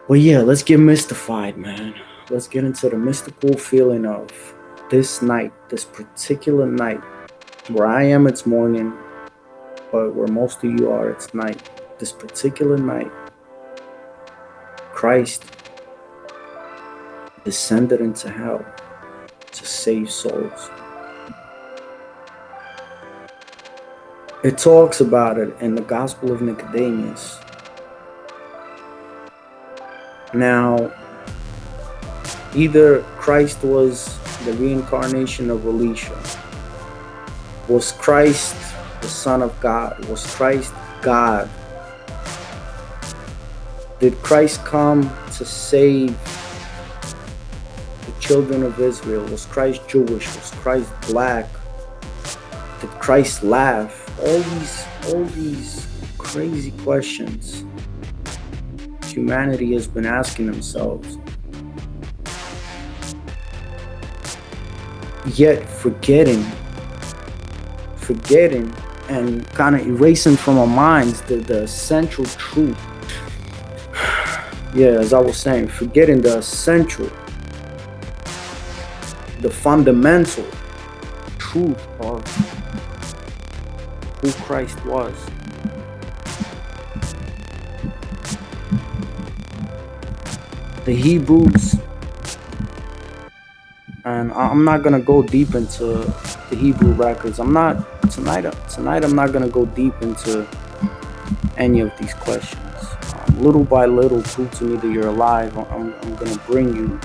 Well, yeah, let's get mystified, man. Let's get into the mystical feeling of this night, this particular night. Where I am, it's morning, but where most of you are, it's night. This particular night, Christ descended into hell to save souls. It talks about it in the Gospel of Nicodemus. Now, either Christ was the reincarnation of Elisha. Was Christ the Son of God? Was Christ God? Did Christ come to save the children of Israel? Was Christ Jewish? Was Christ black? Did Christ laugh? All these crazy questions humanity has been asking themselves. Yet forgetting and kind of erasing from our minds the essential truth. Yeah, as I was saying, forgetting the essential, the fundamental truth of who Christ was. The Hebrews, and I'm not gonna go deep into the Hebrew records. Tonight. I'm not gonna go deep into any of these questions. Little by little, prove to me that you're alive. I'm gonna bring you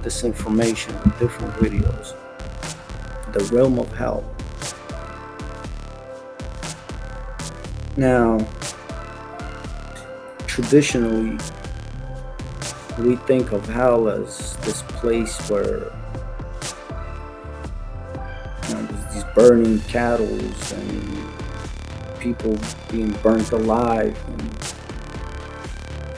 this information in different videos. The realm of hell. Now, traditionally, we think of hell as this place where there's these burning cattle and people being burnt alive and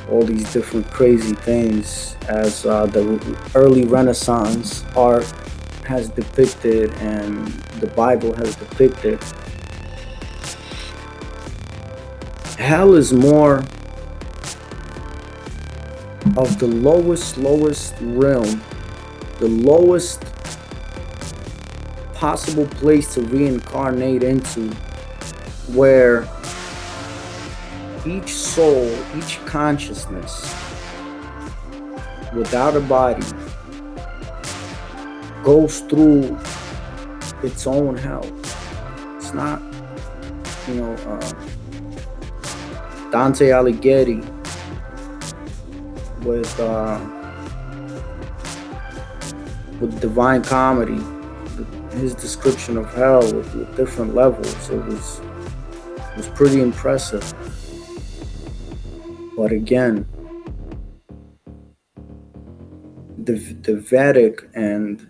all these different crazy things, as the early Renaissance art has depicted and the Bible has depicted. Hell is more of the lowest realm, the lowest possible place to reincarnate into, where each soul, each consciousness without a body goes through its own hell. It's not, Dante Alighieri with Divine Comedy, his description of hell with different levels. It was pretty impressive. But again, the Vedic and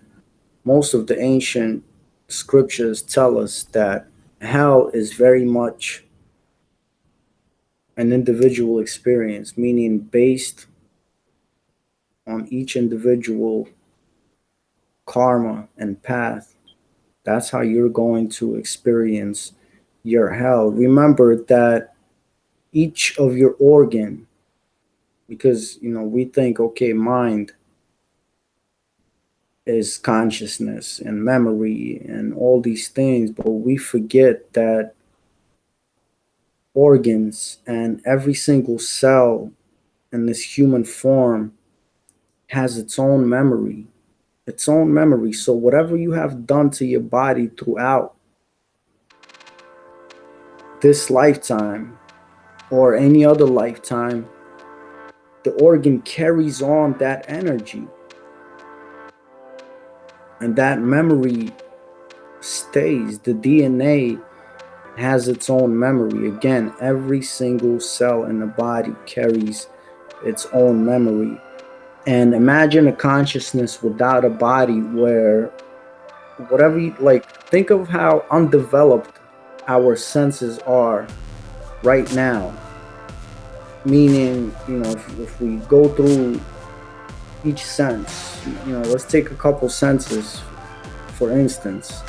most of the ancient scriptures tell us that hell is very much an individual experience, meaning based on each individual karma and path. That's how you're going to experience your hell. Remember that each of your organ, because we think, okay, mind is consciousness and memory and all these things, but we forget that organs and every single cell in this human form has its own memory. So whatever you have done to your body throughout this lifetime or any other lifetime, the organ carries on that energy. And that memory stays. The DNA has its own memory. Again, every single cell in the body carries its own memory. And imagine a consciousness without a body, where whatever you think of how undeveloped our senses are right now. Meaning, if we go through each sense, let's take a couple senses, for instance.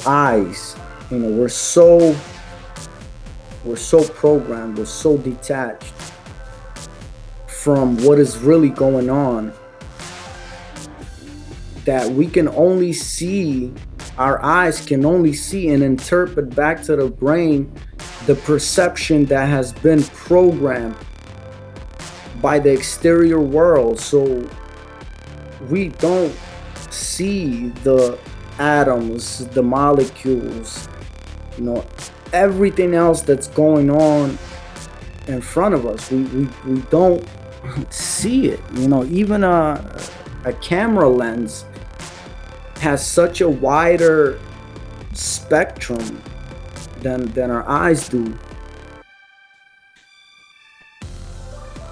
Eyes, we're so programmed, we're so detached from what is really going on, that we can only see, our eyes can only see and interpret back to the brain the perception that has been programmed by the exterior world. So we don't see the atoms, the molecules, everything else that's going on in front of us. We don't see it. Even a camera lens has such a wider spectrum than our eyes do.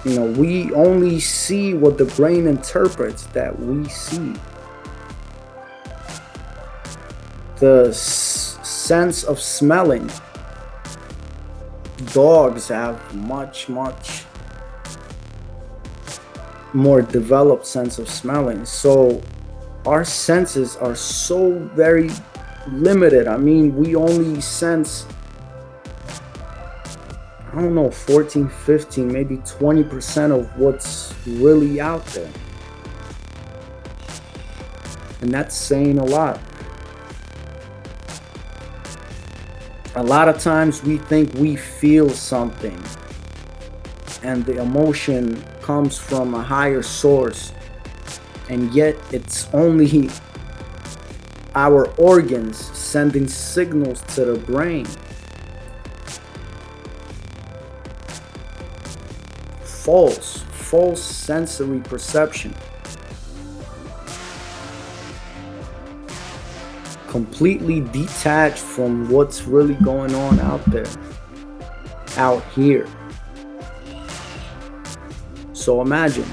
We only see what the brain interprets that we see. The sense of smelling. Dogs have much more developed sense of smelling. So our senses are so very limited. I mean, we only sense, 14, 15, maybe 20% of what's really out there. And that's saying a lot. A lot of times we think we feel something, and the emotion comes from a higher source, and yet it's only our organs sending signals to the brain. False sensory perception. Completely detached from what's really going on out there, out here. So imagine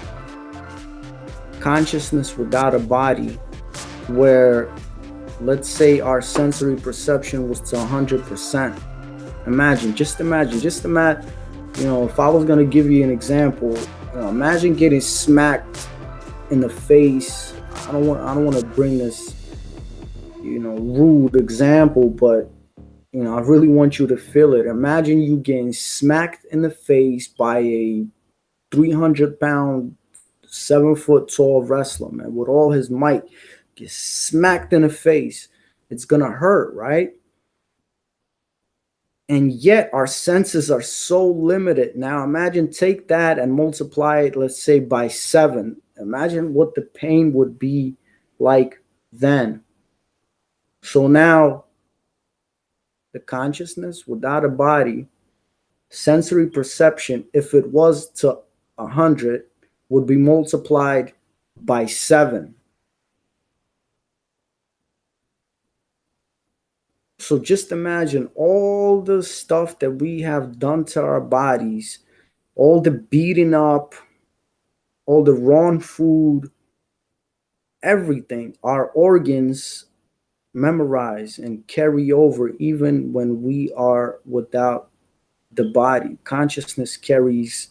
consciousness without a body, where, let's say, our sensory perception was to 100%. Imagine, if I was gonna give you an example, imagine getting smacked in the face. I don't want to bring this, rude example, but I really want you to feel it. Imagine you getting smacked in the face by a 300-pound, 7-foot tall wrestler, man, with all his might. Get smacked in the face. It's gonna hurt, right? And yet our senses are so limited. Now imagine, take that and multiply it, let's say, by 7. Imagine what the pain would be like then. So now the consciousness without a body, sensory perception, if it was to 100, would be multiplied by 7. So just imagine all the stuff that we have done to our bodies, all the beating up, all the wrong food, everything. Our organs memorize and carry over even when we are without the body. Consciousness carries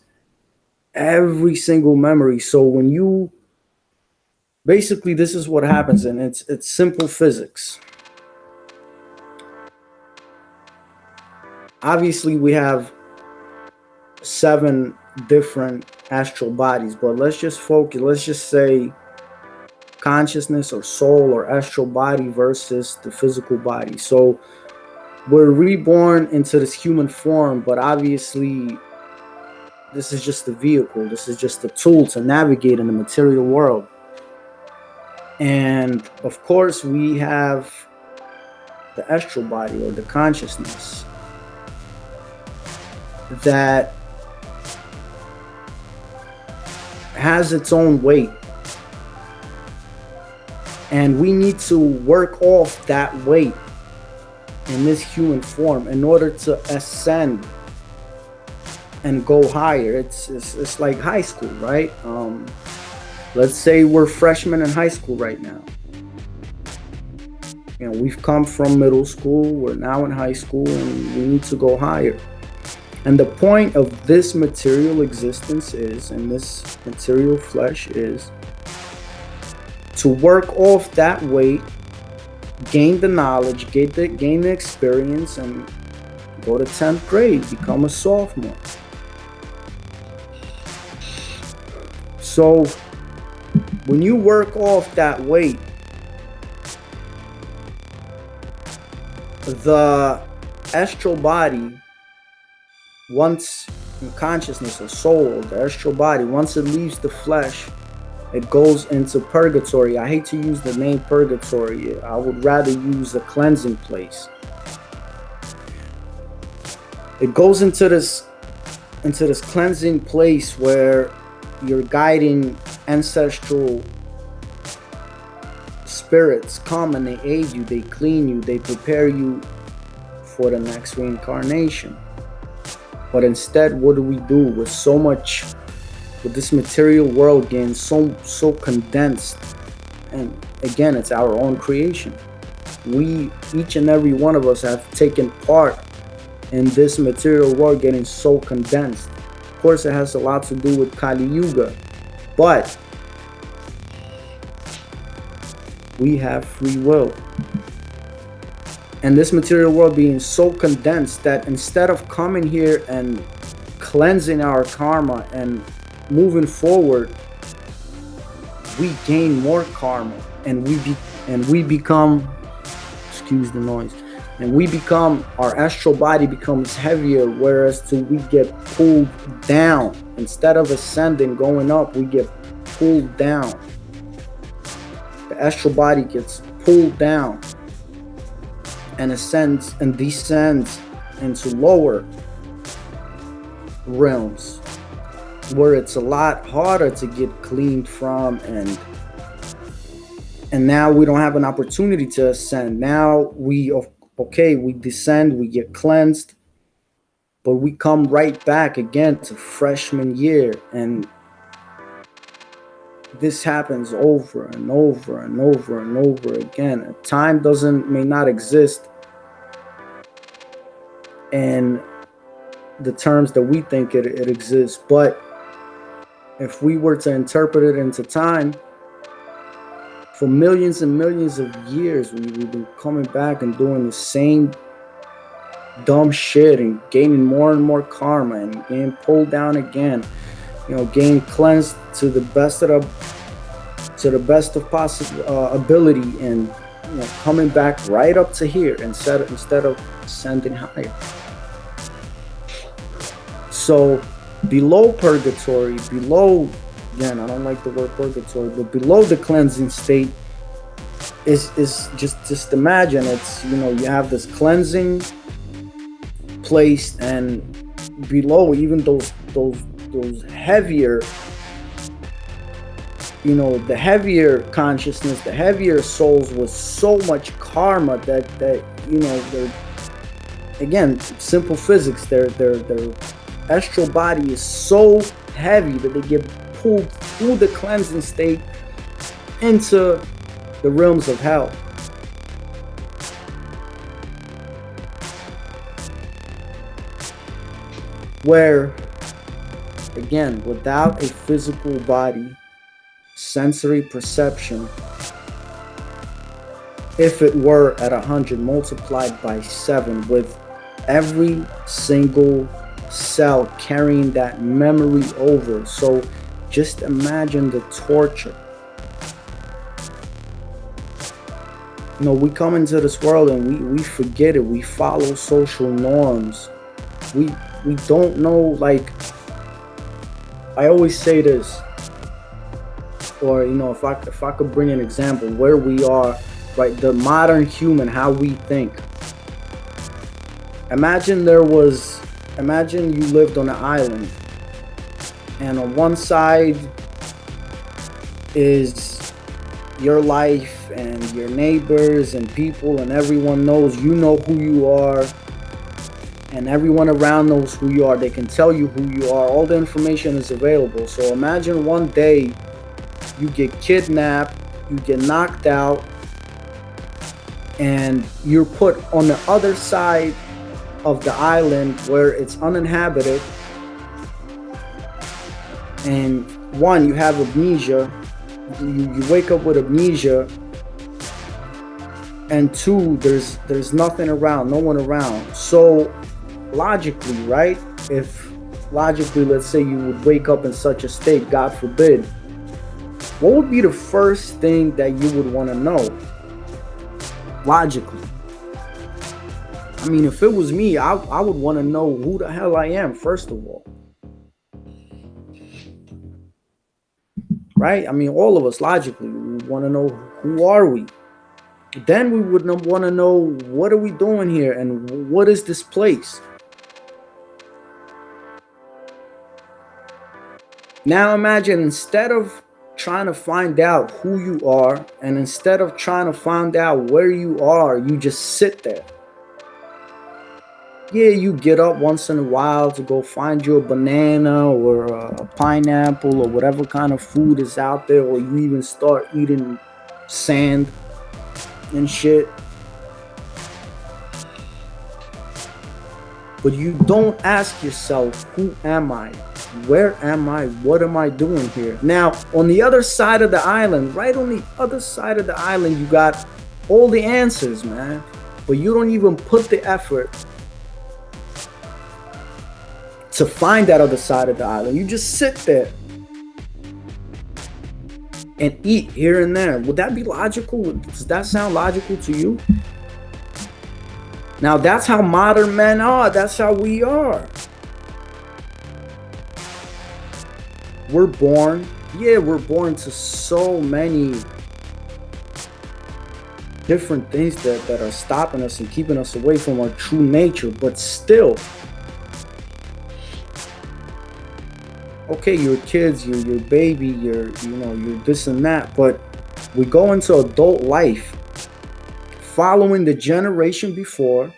every single memory. So when you, basically, this is what happens, and it's simple physics. Obviously, we have 7 different astral bodies, but let's just focus. Let's just say consciousness or soul or astral body versus the physical body. So we're reborn into this human form, but obviously this is just a vehicle. This is just a tool to navigate in the material world. And of course, we have the astral body or the consciousness that has its own weight, and we need to work off that weight in this human form in order to ascend and go higher. It's like high school, right? Let's say we're freshmen in high school right now. We've come from middle school, we're now in high school, and we need to go higher. And the point of this material existence is, and this material flesh is, to work off that weight, gain the knowledge, gain the experience, and go to 10th grade, become a sophomore. So when you work off that weight, the astral body, once consciousness or soul, the astral body, once it leaves the flesh, it goes into purgatory. I hate to use the name purgatory. I would rather use a cleansing place. It goes into this cleansing place where your guiding ancestral spirits come and they aid you, they clean you, they prepare you for the next reincarnation. But instead, what do we do with so much, with this material world getting so condensed? And again, it's our own creation. We, each and every one of us, have taken part in this material world getting so condensed. Of course, it has a lot to do with Kali Yuga, but we have free will. And this material world being so condensed that instead of coming here and cleansing our karma and moving forward, we gain more karma, and we become, excuse the noise, and we become, our astral body becomes heavier, whereas we get pulled down. Instead of ascending, going up, we get pulled down. The astral body gets pulled down and ascends and descends into lower realms, where it's a lot harder to get cleaned from, and now we don't have an opportunity to ascend. Now we descend, we get cleansed, but we come right back again to freshman year, and this happens over and over and over and over again. Time may not exist in the terms that we think it exists, but if we were to interpret it into time, for millions and millions of years, we've been coming back and doing the same dumb shit and gaining more and more karma and getting pulled down again, getting cleansed to the best of possible ability, and coming back right up to here instead of ascending higher. So below purgatory, again, I don't like the word purgatory, but below the cleansing state is just imagine it's, you have this cleansing place, and below, even those heavier, the heavier consciousness, the heavier souls with so much karma that they're, again, simple physics, their astral body is so heavy that they get pulled through the cleansing state into the realms of hell. Where, again, without a physical body, sensory perception, if it were at 100 multiplied by 7, with every single cell carrying that memory over. So just imagine the torture. We come into this world and we forget it. We follow social norms. We don't know, like, I always say this, or if I could bring an example where we are, right, the modern human, how we think. Imagine you lived on an island, and on one side is your life and your neighbors and people, and everyone knows who you are, and everyone around knows who you are. They can tell you who you are. All the information is available. So imagine one day you get kidnapped, you get knocked out, and you're put on the other side of the island where it's uninhabited, and one, you have amnesia, you wake up with amnesia, and two, there's nothing around, no one around. So logically, right, if logically, let's say you would wake up in such a state, God forbid, what would be the first thing that you would want to know? Logically. I mean, if it was me, I would want to know who the hell I am, first of all. Right? I mean, all of us, logically, we want to know, who are we? Then we would want to know, what are we doing here and what is this place? Now imagine, instead of trying to find out who you are, and instead of trying to find out where you are, you just sit there. Yeah, you get up once in a while to go find you a banana or a pineapple or whatever kind of food is out there, or you even start eating sand and shit. But you don't ask yourself, who am I? Where am I? What am I doing here? Now, on the other side of the island, right on the other side of the island, you got all the answers, man. But you don't even put the effort to find that other side of the island. You just sit there and eat here and there. Would that be logical? Does that sound logical to you? Now, that's how modern men are. That's how we are. We're born to so many different things that are stopping us and keeping us away from our true nature. But still, okay, you're kids, you're baby, you're this and that, but we go into adult life following the generation before,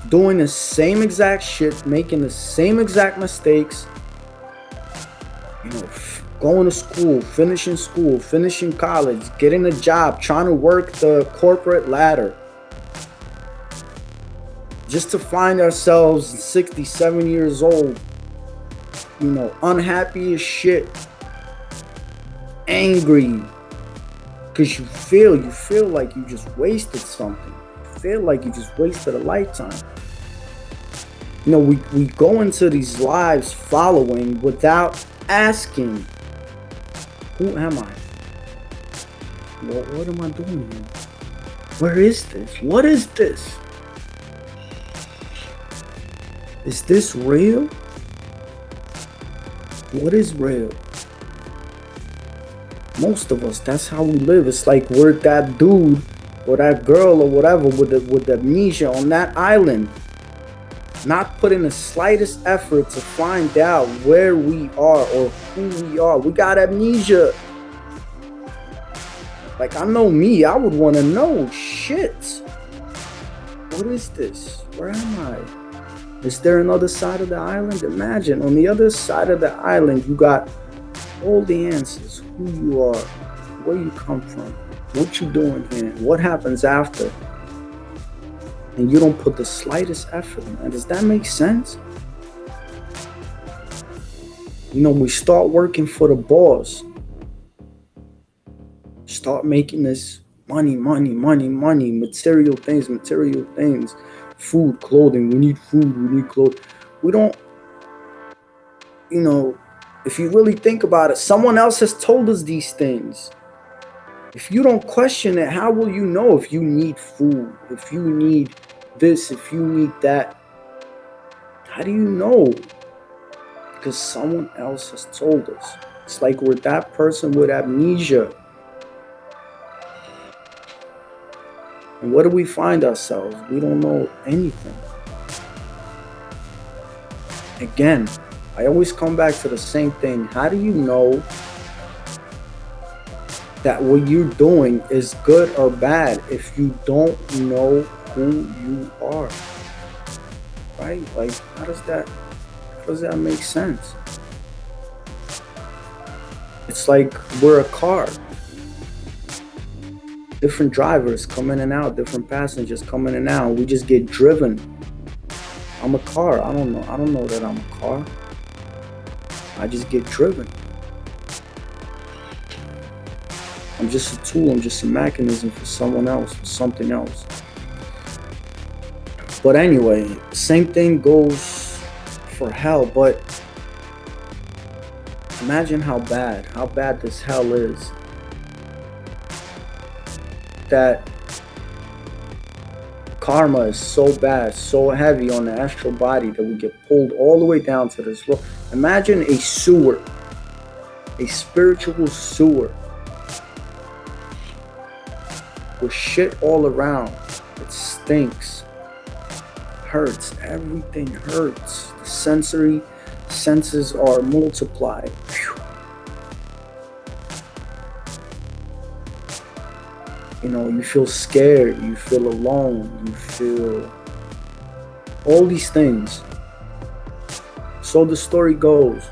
doing the same exact shit, making the same exact mistakes, going to school, finishing college, getting a job, trying to work the corporate ladder, just to find ourselves 67 years old, unhappy as shit, angry, because you feel like you just wasted something. You feel like you just wasted a lifetime. We go into these lives following without asking, who am I? What am I doing here? Where is this? What is this? Is this real? What is real? Most of us, that's how we live. It's like we're that dude or that girl or whatever with amnesia on that island, not putting the slightest effort to find out where we are or who we are. We got amnesia. Like, I know me, I would want to know, shit, what is this? Where am I? Is there another side of the island? Imagine, on the other side of the island, you got all the answers. Who you are, where you come from, what you doing here, what happens after. And you don't put the slightest effort, man. Does that make sense? We start working for the boss. Start making this money, material things, food, clothing. We need food, we need clothes. We don't, if you really think about it, someone else has told us these things. If you don't question it, how will you know if you need food, if you need this, if you need that? How do you know? Because someone else has told us. It's like we're that person with amnesia. And where do we find ourselves? We don't know anything. Again, I always come back to the same thing. How do you know that what you're doing is good or bad if you don't know who you are? Right? Like, how does that make sense? It's like we're a car. Different drivers come in and out, different passengers come in and out. We just get driven. I'm a car. I don't know that I'm a car. I just get driven. I'm just a tool. I'm just a mechanism for someone else, for something else. But anyway, same thing goes for hell. But Imagine how bad this hell is. That karma is so bad, so heavy on the astral body that we get pulled all the way down to this floor. Imagine a sewer, a spiritual sewer with shit all around. It stinks, hurts, everything hurts. The sensory senses are multiplied. Phew. You know, you feel scared, you feel alone, you feel all these things. So the story goes,